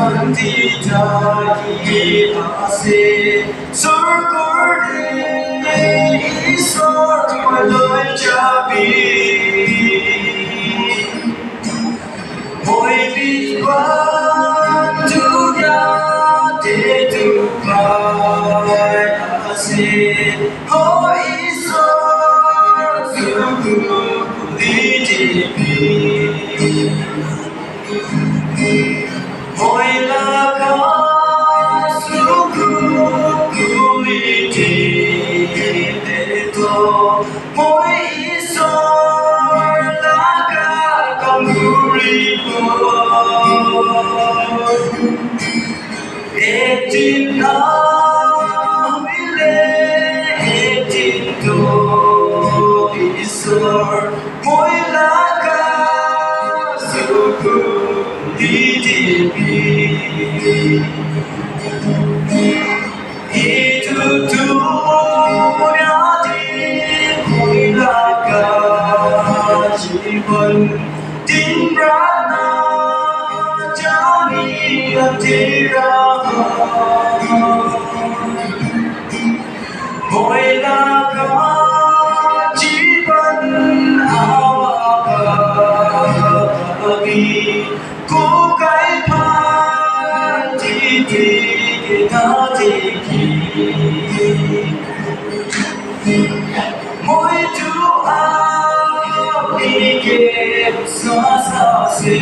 শান্তিটাই আছে স্বর্গৰে ঈশ্বৰ লৈ যাবি মই বিদ্বান দুনিয়াতে দুপাই আছে ও ঈশ্বৰ খুলি দিবি মই লাগা সুখু খুলি দিলেতো মই ঈশ্বৰ লাগা কাম কৰিব এদিন নাহিলে এদিনতো ঈশ্বৰ মই লাগা Sukhu itu dunia di mulaga jiwan din rana jani antira mulaga jiwan awakagi ku kai mỗi chú áo đi kẹp xóa xa xê